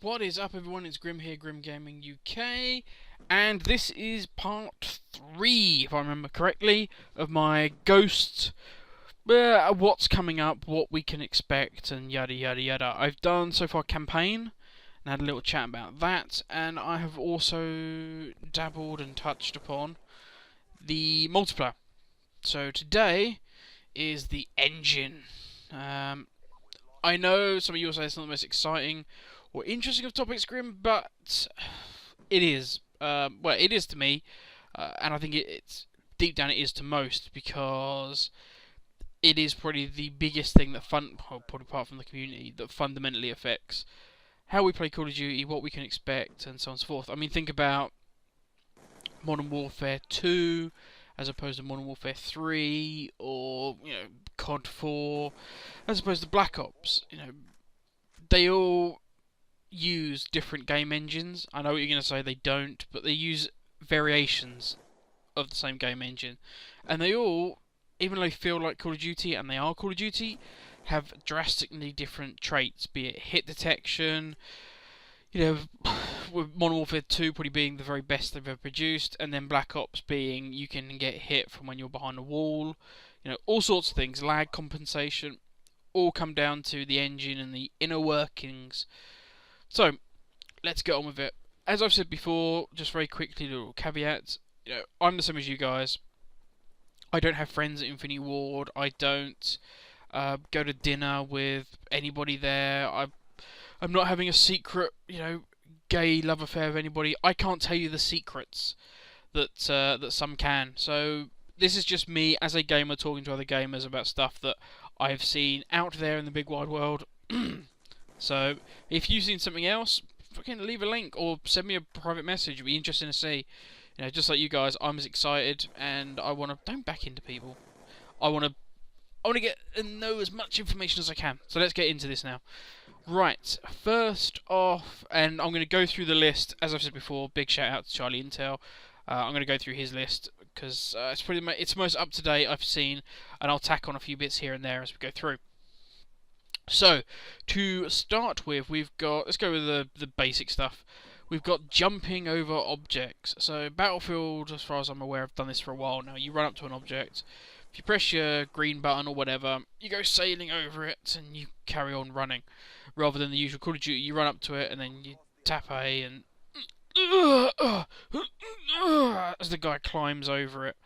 What is up, everyone? It's Grim here, Grim Gaming UK, and this is part 3, if I remember correctly, of my Ghost, what's coming up, what we can expect, and yada yada yada. I've done so far campaign, and had a little chat about that, and I have also dabbled and touched upon the multiplayer. So today is the engine. I know some of you will say it's not the most exciting or interesting of topics, Grim, but it is. Well, it is to me, and I think it's deep down it is to most, because it is probably the biggest thing that probably apart from the community, that fundamentally affects how we play Call of Duty, what we can expect, and so on and so forth. I mean, think about Modern Warfare 2 as opposed to Modern Warfare 3, or COD 4 as opposed to Black Ops. They all use different game engines. I know what you're going to say, they don't, but they use variations of the same game engine. And they all, even though they feel like Call of Duty, and they are Call of Duty, have drastically different traits, be it hit detection, with Modern Warfare 2 probably being the very best they've ever produced, and then Black Ops being you can get hit from when you're behind a wall, all sorts of things, lag compensation, all come down to the engine and the inner workings. So, let's get on with it. As I've said before, just very quickly, little caveats. I'm the same as you guys. I don't have friends at Infinity Ward. I don't go to dinner with anybody there. I'm not having a secret, gay love affair with anybody. I can't tell you the secrets that some can. So this is just me as a gamer talking to other gamers about stuff that I've seen out there in the big wide world. So, if you've seen something else, fucking leave a link or send me a private message. It'd be interesting to see. Just like you guys, I'm as excited, and I want to don't back into people. I want to get and know as much information as I can. So let's get into this now. Right, first off, and I'm going to go through the list. As I've said before, big shout out to Charlie Intel. I'm going to go through his list because it's most up to date I've seen, and I'll tack on a few bits here and there as we go through. So, to start with, let's go with the basic stuff. We've got jumping over objects. So, Battlefield, as far as I'm aware, I've done this for a while now. You run up to an object, if you press your green button or whatever, you go sailing over it and you carry on running. Rather than the usual Call of Duty, you run up to it and then you tap A and as the guy climbs over it.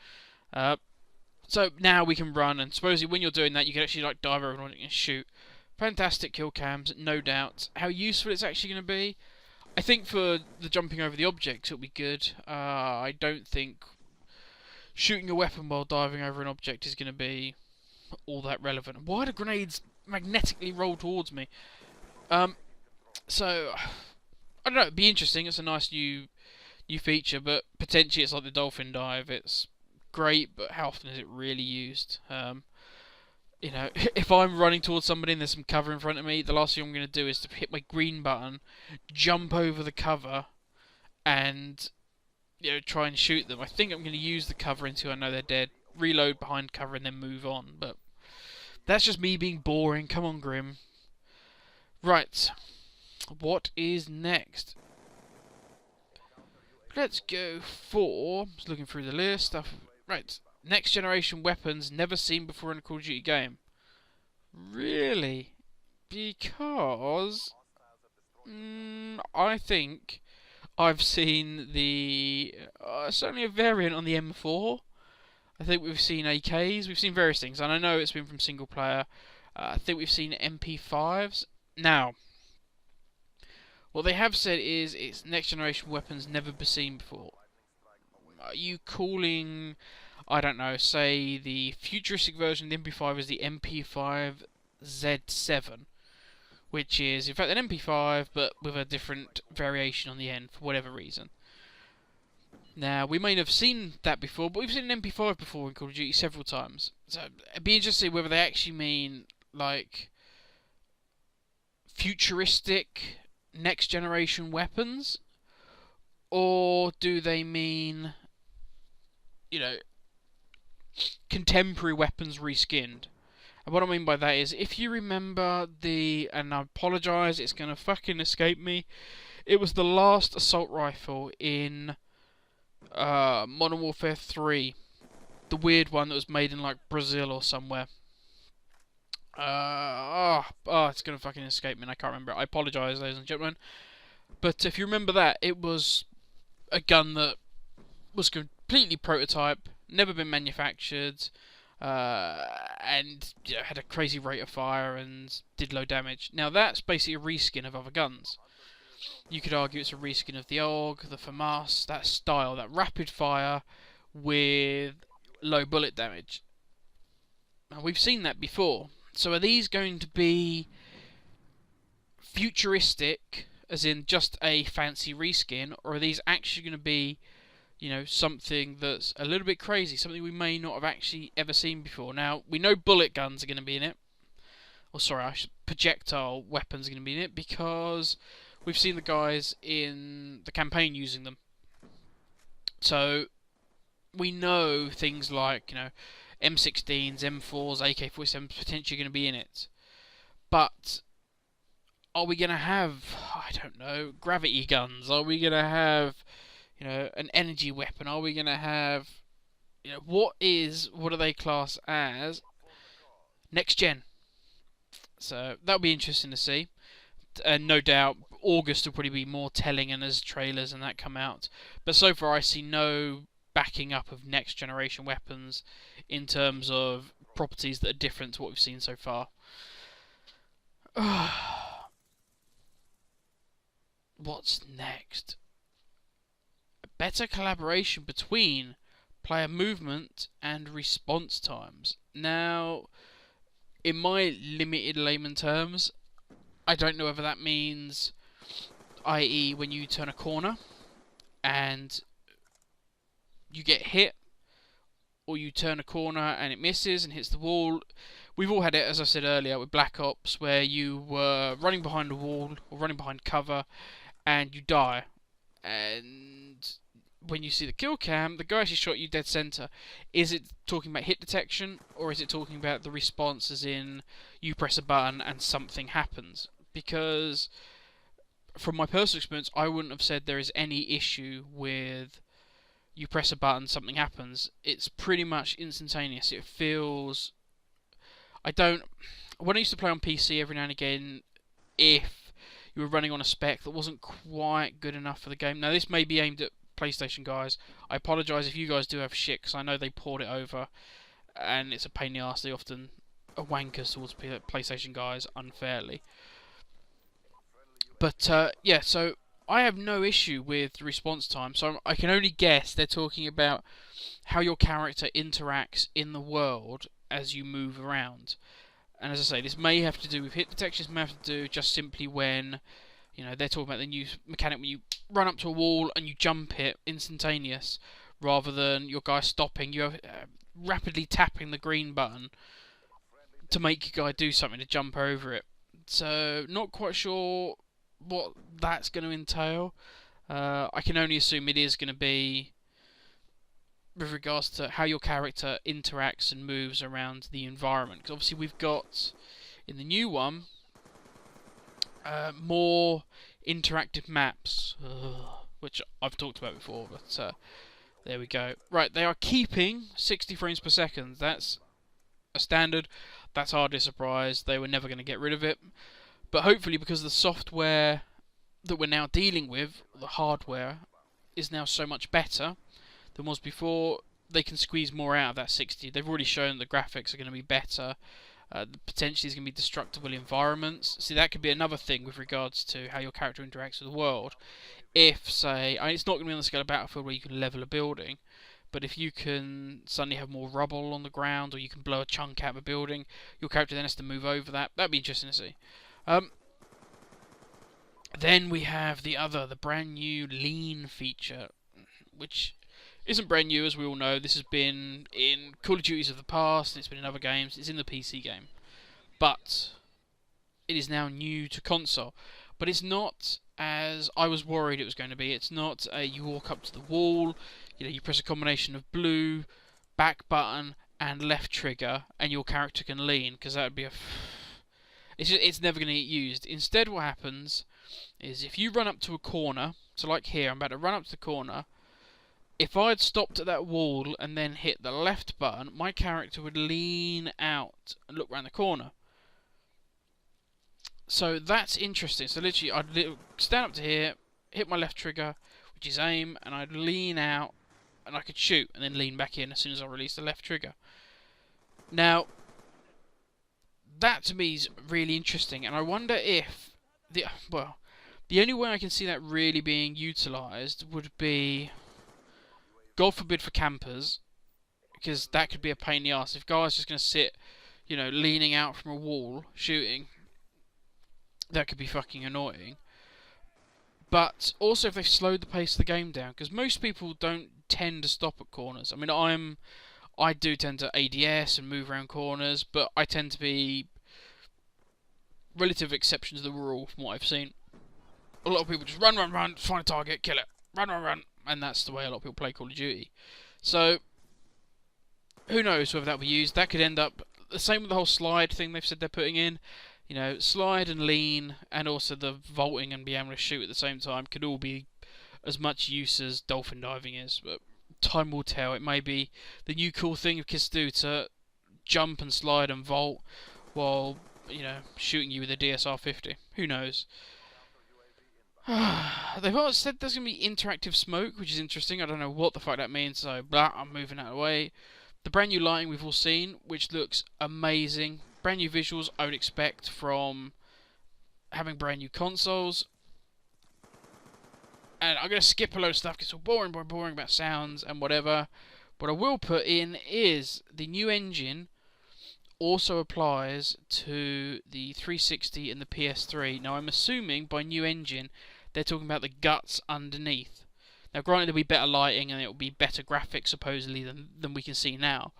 So now we can run, and supposedly when you're doing that, you can actually dive over and shoot. Fantastic kill cams, no doubt. How useful it's actually going to be, I think for the jumping over the objects it'll be good. I don't think shooting a weapon while diving over an object is going to be all that relevant. Why do grenades magnetically roll towards me? So, I don't know, it'd be interesting. It's a nice new feature, but potentially it's like the dolphin dive. It's great, but how often is it really used? If I'm running towards somebody and there's some cover in front of me, the last thing I'm going to do is to hit my green button, jump over the cover, and try and shoot them. I think I'm going to use the cover until I know they're dead, reload behind cover, and then move on. But that's just me being boring. Come on, Grim. Right. What is next? Let's go for... Just looking through the list. Stuff. Right. Next generation weapons never seen before in a Call of Duty game. Really? Because... I think I've seen the... certainly a variant on the M4. I think we've seen AKs. We've seen various things. And I know it's been from single player. I think we've seen MP5s. Now, what they have said is it's next generation weapons never been seen before. Are you calling... I don't know, say the futuristic version of the MP5 is the MP5Z7, which is in fact an MP5 but with a different variation on the end for whatever reason. Now, we may have seen that before, but we've seen an MP5 before in Call of Duty several times. So it'd be interesting whether they actually mean like futuristic next generation weapons, or do they mean contemporary weapons reskinned. And what I mean by that is, if you remember and I apologise, it's gonna fucking escape me. It was the last assault rifle in Modern Warfare 3, the weird one that was made in like Brazil or somewhere. It's gonna fucking escape me and I can't remember it. I apologise, ladies and gentlemen. But if you remember that, it was a gun that was completely prototype, never been manufactured, and had a crazy rate of fire and did low damage. Now that's basically a reskin of other guns. You could argue it's a reskin of the AUG, the FAMAS, that style, that rapid fire with low bullet damage. Now we've seen that before. So are these going to be futuristic, as in just a fancy reskin, or are these actually going to be, something that's a little bit crazy, something we may not have actually ever seen before? Now, we know bullet guns are going to be in it. Or sorry, projectile weapons are going to be in it, because we've seen the guys in the campaign using them. So, we know things like, M16s, M4s, AK-47s potentially going to be in it. But are we going to have, I don't know, gravity guns? Are we going to have, an energy weapon? Are we going to have, what do they class as next gen? So that'll be interesting to see. And no doubt August will probably be more telling, and as trailers and that come out. But so far I see no backing up of next generation weapons in terms of properties that are different to what we've seen so far. What's next? Better collaboration between player movement and response times. Now, in my limited layman terms, I don't know whether that means, i.e., when you turn a corner and you get hit, or you turn a corner and it misses and hits the wall. We've all had it, as I said earlier, with Black Ops, where you were running behind a wall or running behind cover and you die. And when you see the kill cam, the guy actually shot you dead center. Is it talking about hit detection, or is it talking about the response, as in you press a button and something happens? Because from my personal experience, I wouldn't have said there is any issue with you press a button, something happens. It's pretty much instantaneous. It feels... When I used to play on PC every now and again, if you were running on a spec that wasn't quite good enough for the game... Now, this may be aimed at PlayStation guys. I apologise if you guys do have shit, because I know they poured it over, and it's a pain in the arse. They often are wankers towards PlayStation guys unfairly. But, yeah, so I have no issue with response time, so I can only guess they're talking about how your character interacts in the world as you move around. And as I say, this may have to do with hit detection, this may have to do just simply when, they're talking about the new mechanic when you run up to a wall and you jump it instantaneous, rather than your guy stopping, you're rapidly tapping the green button to make your guy do something to jump over it. So, not quite sure what that's going to entail. I can only assume it is going to be with regards to how your character interacts and moves around the environment. Because obviously we've got, in the new one, more interactive maps, which I've talked about before, but there we go. Right, they are keeping 60 frames per second. That's a standard. That's hardly a surprise. They were never going to get rid of it. But hopefully, because the software that we're now dealing with, the hardware, is now so much better than was before, they can squeeze more out of that 60. They've already shown the graphics are going to be better. Potentially there's going to be destructible environments. See, that could be another thing with regards to how your character interacts with the world. If, say, it's not going to be on the scale of Battlefield where you can level a building, but if you can suddenly have more rubble on the ground, or you can blow a chunk out of a building, your character then has to move over that. That'd be interesting to see. Then we have the brand new lean feature, which isn't brand new, as we all know. This has been in Call of Duties of the past, and it's been in other games. It's in the PC game. But it is now new to console. But it's not as I was worried it was going to be. It's not you walk up to the wall, you press a combination of blue, back button, and left trigger, and your character can lean, because that would be it's never going to get used. Instead, what happens is if you run up to a corner, so like here, I'm about to run up to the corner. If I had stopped at that wall and then hit the left button, my character would lean out and look around the corner. So that's interesting. So literally, I'd stand up to here, hit my left trigger, which is aim, and I'd lean out, and I could shoot, and then lean back in as soon as I release the left trigger. Now, that to me is really interesting, and I wonder if the only way I can see that really being utilised would be, God forbid, for campers, because that could be a pain in the arse. If guys just going to sit, you know, leaning out from a wall shooting, that could be fucking annoying. But also if they've slowed the pace of the game down, because most people don't tend to stop at corners. I mean, I do tend to ADS and move around corners, but I tend to be relative exception to the rule from what I've seen. A lot of people just run, find a target, kill it, run, and that's the way a lot of people play Call of Duty. So, who knows whether that will be used. That could end up the same with the whole slide thing they've said they're putting in. You know, slide and lean, and also the vaulting and being able to shoot at the same time could all be as much use as dolphin diving is. But time will tell. It may be the new cool thing kids do to jump and slide and vault while, you know, shooting you with a DSR-50. Who knows? They've also said there's going to be interactive smoke, which is interesting. I don't know what the fuck that means, so I'm moving out of the way. The brand new lighting we've all seen, which looks amazing. Brand new visuals I would expect from having brand new consoles. And I'm going to skip a load of stuff because it's all boring about sounds and whatever. What I will put in is the new engine also applies to the 360 and the PS3. Now I'm assuming by new engine they're talking about the guts underneath. Now granted there'll be better lighting and it'll be better graphics supposedly than we can see now.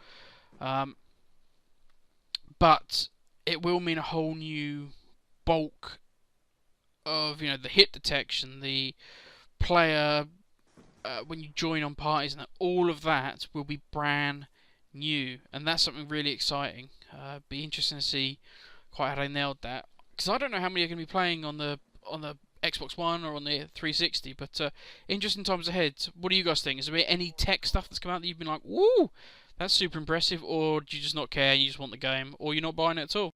But it will mean a whole new bulk of, you know, the hit detection, the player when you join on parties, and all of that will be brand new, and that's something really exciting. Be interesting to see quite how they nailed that, because I don't know how many are going to be playing on the Xbox One or on the 360. But interesting times ahead. What do you guys think? Is there any tech stuff that's come out that you've been like, woo, that's super impressive, or do you just not care, you just want the game, or you're not buying it at all?